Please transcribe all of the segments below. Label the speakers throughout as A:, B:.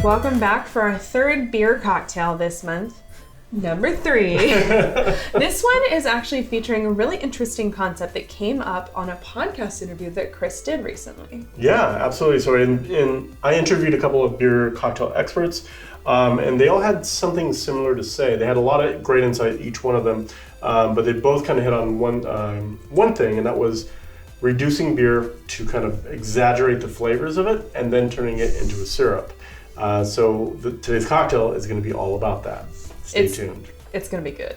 A: Welcome back for our third beer cocktail this month. Number 3. This one is actually featuring a really interesting concept that came up on a podcast interview that Chris did recently.
B: Yeah, absolutely. So I interviewed a couple of beer cocktail experts, and they all had something similar to say. They had a lot of great insight, each one of them, but they both kind of hit on one thing, and that was reducing beer to kind of exaggerate the flavors of it and then turning it into a syrup. So today's cocktail is going to be all about that. Stay tuned.
A: It's going to be good.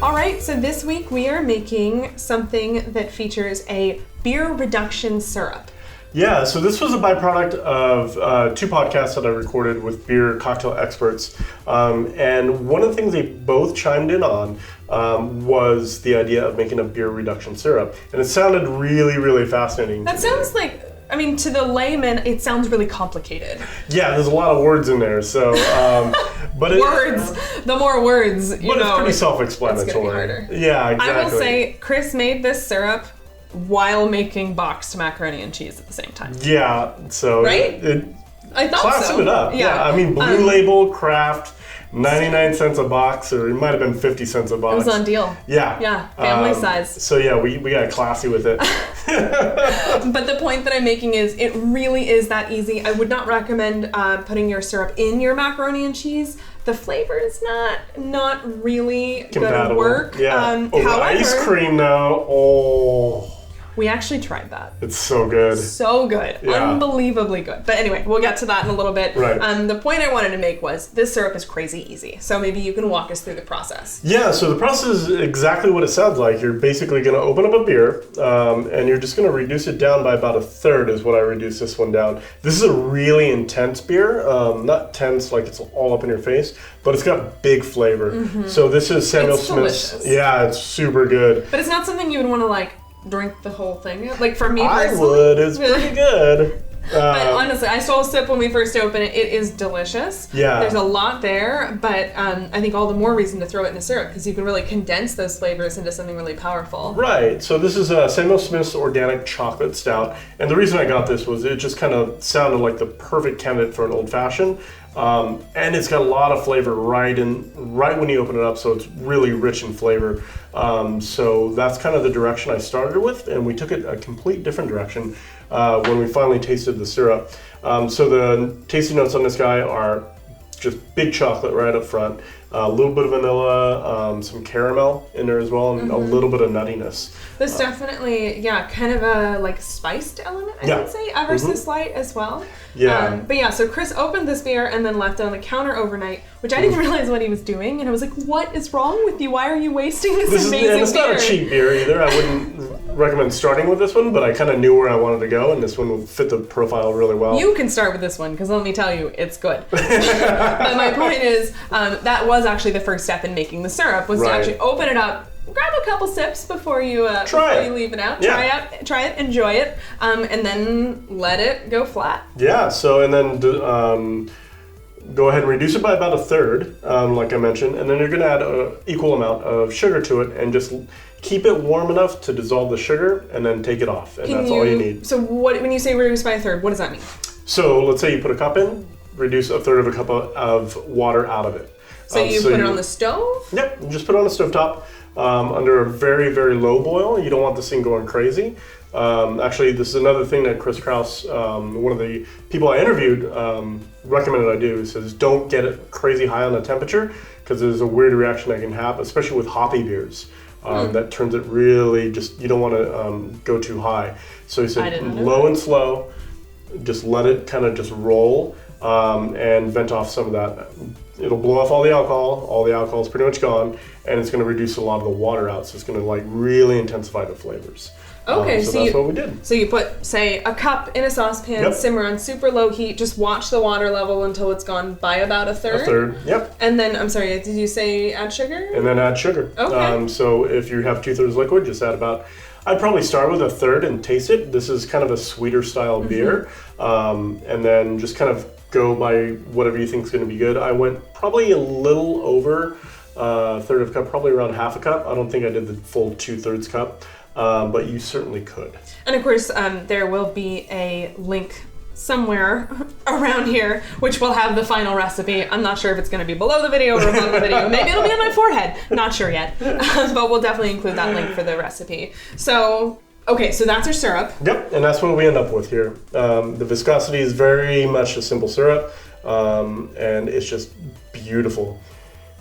A: All right, so this week we are making something that features a beer reduction syrup.
B: Yeah, so this was a byproduct of 2 podcasts that I recorded with beer cocktail experts. And one of the things they both chimed in on was the idea of making a beer reduction syrup. And it sounded really, really fascinating.
A: That sounds like, I mean, to the layman, it sounds really complicated.
B: Yeah, there's a lot of words in there, so... but
A: the more words, you know.
B: But it's pretty self-explanatory.
A: It's gonna be harder.
B: Yeah, exactly.
A: I will say, Chris made this syrup while making boxed macaroni and cheese at the same time.
B: Yeah, so...
A: Right? I thought
B: classing
A: so.
B: It up. Yeah, I mean, Blue Label, Craft, 99 cents a box, or it might have been 50 cents a box.
A: It was on deal.
B: Yeah.
A: Yeah, family size.
B: So yeah, we got classy with it.
A: But the point that I'm making is it really is that easy. I would not recommend putting your syrup in your macaroni and cheese. The flavor is not really going to work.
B: Yeah.
A: However,
B: ice cream though, oh.
A: We actually tried that.
B: It's so good.
A: So good. Yeah. Unbelievably good. But anyway, we'll get to that in a little bit.
B: Right.
A: The point I wanted to make was this syrup is crazy easy. So maybe you can walk us through the process.
B: Yeah, so the process is exactly what it sounds like. You're basically going to open up a beer, and you're just going to reduce it down by about 1/3 is what I reduce this one down. This is a really intense beer. Not tense like it's all up in your face, but it's got big flavor. Mm-hmm. So this is Samuel Smith's.
A: Delicious.
B: Yeah, it's super good.
A: But it's not something you would want to like drink the whole thing. Like for me personally.
B: I would. It's pretty good.
A: But honestly, I stole a sip when we first opened it. It is delicious.
B: Yeah.
A: There's a lot there, but I think all the more reason to throw it in a syrup because you can really condense those flavors into something really powerful.
B: Right. So this is Samuel Smith's Organic Chocolate Stout. And the reason I got this was it just kind of sounded like the perfect candidate for an old fashioned. And it's got a lot of flavor right when you open it up, so it's really rich in flavor. So that's kind of the direction I started with, and we took it a complete different direction when we finally tasted the syrup. So the tasting notes on this guy are just big chocolate right up front, a little bit of vanilla, some caramel in there as well, and a little bit of nuttiness.
A: There's definitely, kind of a like spiced element, I would say, ever so slight as well.
B: Yeah.
A: But yeah, so Chris opened this beer and then left it on the counter overnight, which I didn't realize what he was doing, and I was like, what is wrong with you? Why are you wasting this amazing beer?
B: And it's not a cheap beer either. I wouldn't recommend starting with this one, but I kind of knew where I wanted to go, and this one will fit the profile really well.
A: You can start with this one, because let me tell you, it's good. But my point is, that was actually the first step in making the syrup, was to actually open it up, grab a couple sips before you leave it out.
B: Yeah.
A: Try it, enjoy it, and then let it go flat.
B: Yeah, so and then go ahead and reduce it by about 1/3, like I mentioned, and then you're going to add an equal amount of sugar to it and just keep it warm enough to dissolve the sugar and then take it off, and that's all you need.
A: So when you say reduce by 1/3, what does that mean?
B: So let's say you put a cup in, reduce 1/3 of a cup of water out of it.
A: So you put it on the stove?
B: Yep, just put it on the stovetop under a very, very low boil. You don't want this thing going crazy. Actually, this is another thing that Chris Krause, one of the people I interviewed, recommended I do. He says, don't get it crazy high on the temperature because there's a weird reaction that can happen, especially with hoppy beers. That turns it really you don't want to go too high. So he said low and slow, just let it kind of just roll and vent off some of that. It'll blow off all the alcohol is pretty much gone, and it's going to reduce a lot of the water out, so it's going to like really intensify the flavors.
A: Okay,
B: so that's what we did.
A: So you put, say, a cup in a saucepan, simmer on super low heat, just watch the water level until it's gone by about 1/3?
B: 1/3, yep.
A: And then, I'm sorry, did you say add sugar?
B: And then add sugar.
A: Okay.
B: So if you have 2/3 liquid, just add about, I'd probably start with 1/3 and taste it. This is kind of a sweeter style beer. And then just kind of go by whatever you think is going to be good. I went probably a little over a third of a cup, probably around half a cup. I don't think I did the full 2/3 cup. but you certainly could.
A: And of course, there will be a link somewhere around here, which will have the final recipe. I'm not sure if it's going to be below the video or above the video. Maybe it'll be on my forehead. Not sure yet. But we'll definitely include that link for the recipe. So, okay, so that's our syrup.
B: Yep, and that's what we end up with here. The viscosity is very much a simple syrup, and it's just beautiful.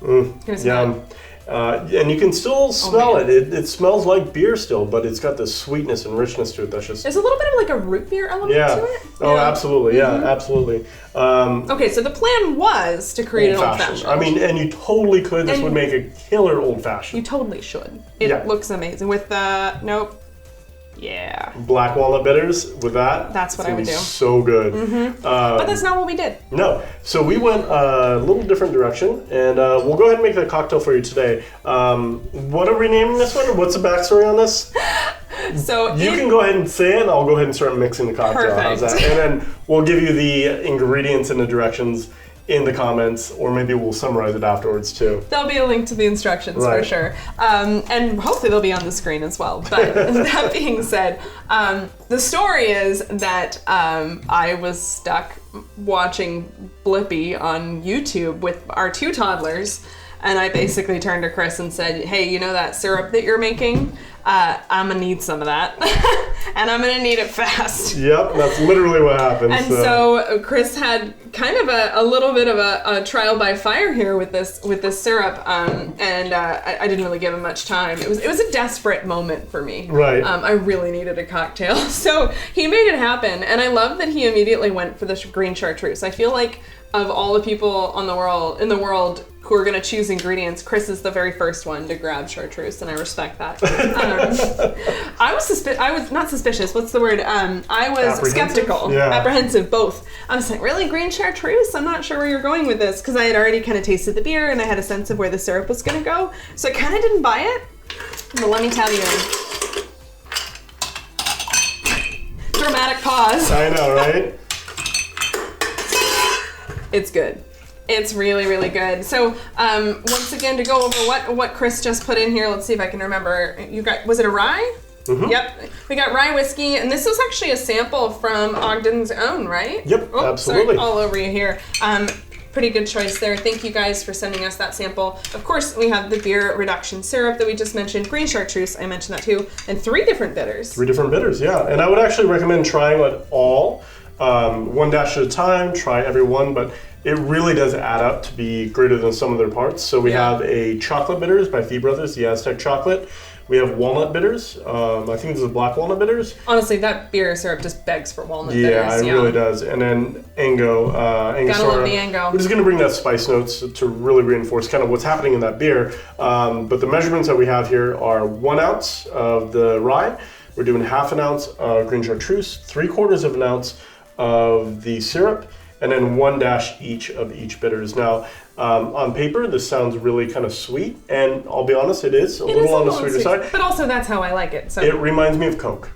B: Yum. And you can still smell it. It smells like beer still, but it's got this sweetness and richness to it that's just...
A: There's a little bit of like a root beer element to it.
B: Oh, absolutely. Yeah, absolutely.
A: Okay, so the plan was to create an old-fashioned.
B: I mean, and you totally could. This would make a killer old-fashioned.
A: You totally should. It looks amazing. With the... Nope. Yeah.
B: Black walnut bitters with that.
A: That's what I would do.
B: So good.
A: But that's not what we did.
B: No. So we went a little different direction, and we'll go ahead and make that cocktail for you today. What are we naming this one? What's the backstory on this?
A: So
B: you can go ahead and say it, and I'll go ahead and start mixing the cocktail.
A: Perfect.
B: How's that? And then we'll give you the ingredients and the directions in the comments, or maybe we'll summarize it afterwards too.
A: There'll be a link to the instructions for sure. And hopefully they'll be on the screen as well. But that being said, the story is that I was stuck watching Blippi on YouTube with our 2 toddlers, and I basically turned to Chris and said, hey, you know that syrup that you're making? I'm gonna need some of that, and I'm gonna need it fast.
B: Yep, that's literally what happened.
A: And so Chris had kind of a little bit of a trial by fire here with this syrup, and I didn't really give him much time. It was a desperate moment for me.
B: Right.
A: I really needed a cocktail, so he made it happen, and I love that he immediately went for this green chartreuse. I feel like of all the people in the world who are going to choose ingredients, Chris is the very first one to grab chartreuse, and I respect that. I was not suspicious. What's the word? I was skeptical, apprehensive, both. I was like, really, green chartreuse? I'm not sure where you're going with this, because I had already kind of tasted the beer, and I had a sense of where the syrup was going to go. So I kind of didn't buy it. But let me tell you. Dramatic pause.
B: I know, right?
A: It's good. It's really, really good. So once again, to go over what Chris just put in here, let's see if I can remember. Was it a rye? Mm-hmm. Yep. We got rye whiskey, and this was actually a sample from Ogden's Own, right?
B: Yep, absolutely.
A: Sorry, all over you here. Pretty good choice there. Thank you guys for sending us that sample. Of course, we have the beer reduction syrup that we just mentioned, green chartreuse, I mentioned that too, and 3 different bitters.
B: 3 different bitters, yeah. And I would actually recommend trying it all, 1 dash at a time, try every one, but it really does add up to be greater than some of their parts. So we have a chocolate bitters by Fee Brothers, the Aztec chocolate. We have walnut bitters. I think this is black walnut bitters.
A: Honestly, that beer syrup just begs for walnut bitters.
B: Yeah, it really does. And then Angostura.
A: Gotta love the Ango.
B: We're just going to bring that spice notes to really reinforce kind of what's happening in that beer. But the measurements that we have here are 1 ounce of the rye. We're doing 1/2 ounce of green chartreuse, 3/4 of an ounce of the syrup, and then 1 dash each of each bitters. Now, on paper, this sounds really kind of sweet, and I'll be honest, it is a little on the sweeter side.
A: But also, that's how I like it. So
B: it reminds me of Coke,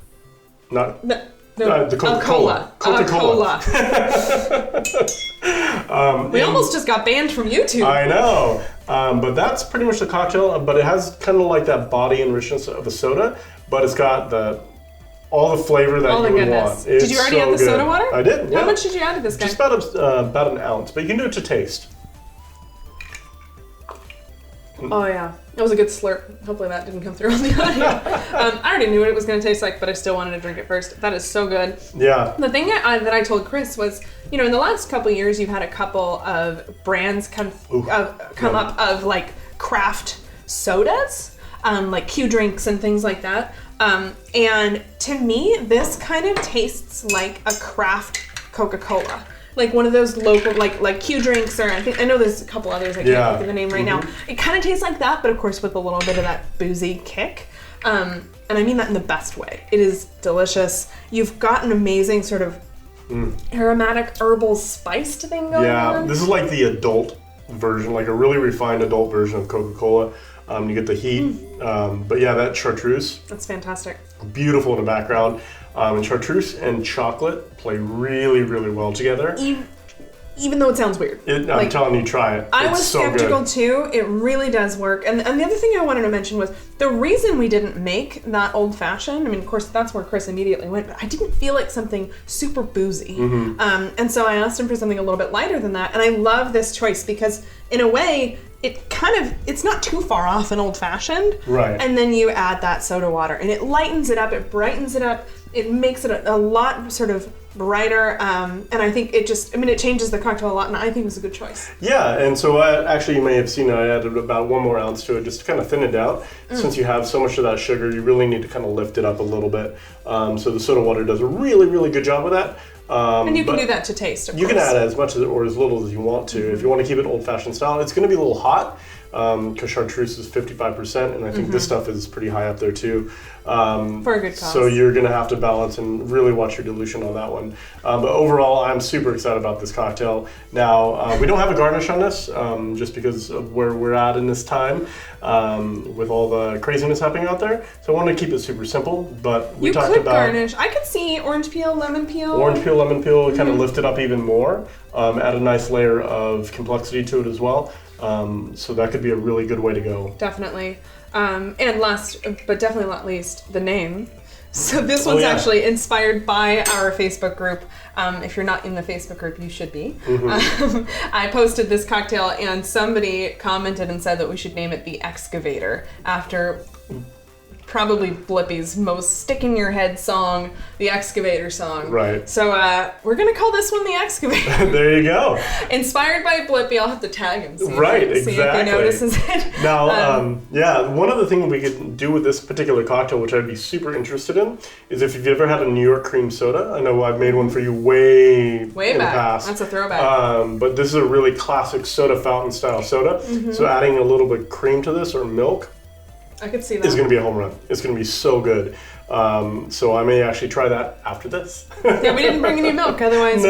B: not the Coca-Cola.
A: Coca-Cola. We almost just got banned from YouTube.
B: I know, but that's pretty much the cocktail. But it has kind of like that body and richness of a soda, but it's got all the flavor that you would want.
A: Did you already add the soda water?
B: I did, yeah.
A: How much did you add to this guy?
B: Just about an ounce, but you can do it to taste.
A: Oh yeah, that was a good slurp. Hopefully that didn't come through on the audio. I already knew what it was going to taste like, but I still wanted to drink it first. That is so good.
B: Yeah.
A: The thing that I told Chris was, in the last couple of years, you've had a couple of brands come up of like craft sodas, like Q drinks and things like that. And to me, this kind of tastes like a craft Coca-Cola. Like one of those local, like Q drinks, or I know there's a couple others, I can't think of the name right now. It kind of tastes like that, but of course with a little bit of that boozy kick. And I mean that in the best way. It is delicious. You've got an amazing sort of aromatic herbal spiced thing going on.
B: Yeah, this is like the adult version, like a really refined adult version of Coca-Cola. You get the heat, but yeah, that chartreuse.
A: That's fantastic.
B: Beautiful in the background. And chartreuse and chocolate play really, really well together.
A: even though it sounds weird.
B: I'm telling you, try it.
A: I was skeptical too. It really does work. And the other thing I wanted to mention was the reason we didn't make that old fashioned. I mean, of course, that's where Chris immediately went, but I didn't feel like something super boozy. And so I asked him for something a little bit lighter than that. And I love this choice because in a way, it's not too far off an old fashioned.
B: Right.
A: And then you add that soda water and it lightens it up, it brightens it up, it makes it a lot sort of brighter, and I think it changes the cocktail a lot, and I think it was a good choice.
B: Yeah, and so actually you may have seen I added about 1 more ounce to it just to kind of thin it out. Since you have so much of that sugar, you really need to kind of lift it up a little bit. So the soda water does a really, really good job with that.
A: And you can do that to taste, of course.
B: You can add as much or as little as you want to. If you want to keep it old-fashioned style, it's going to be a little hot because chartreuse is 55%, and I think this stuff is pretty high up there too.
A: For a good cause.
B: So you're going to have to balance and really watch your dilution on that one. But overall, I'm super excited about this cocktail. Now, we don't have a garnish on this just because of where we're at in this time with all the craziness happening out there. So I want to keep it super simple, but we talked about...
A: You could garnish. I could see orange peel, lemon peel.
B: Orange peel, lemon peel, kind of lift it up even more. Add a nice layer of complexity to it as well. So that could be a really good way to go.
A: Definitely. And last, but definitely not least, the name. So this one's actually inspired by our Facebook group. If you're not in the Facebook group, you should be. I posted this cocktail and somebody commented and said that we should name it the Excavator after probably Blippi's most stick-in-your-head song, the Excavator song.
B: Right.
A: So we're going to call this one the Excavator.
B: There you go.
A: Inspired by Blippi. I'll have to tag him. See if he notices it.
B: Now, one other thing we could do with this particular cocktail, which I'd be super interested in, is if you've ever had a New York cream soda. I know I've made one for you way in
A: back.
B: The past.
A: That's a throwback.
B: But this is a really classic soda fountain style soda. So adding a little bit of cream to this or milk,
A: I could see that.
B: It's going to be a home run. It's going to be so good. So I may actually try that after this.
A: Yeah, we didn't bring any milk, otherwise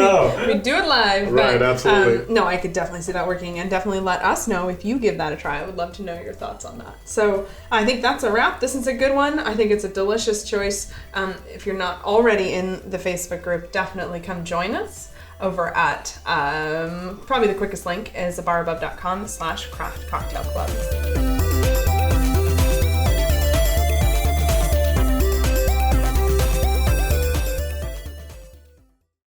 A: we'd do it live.
B: Right,
A: but,
B: absolutely.
A: No, I could definitely see that working, and definitely let us know if you give that a try. I would love to know your thoughts on that. So I think that's a wrap. This is a good one. I think it's a delicious choice. If you're not already in the Facebook group, definitely come join us over at, probably the quickest link is abarabove.com/craftcocktailclub.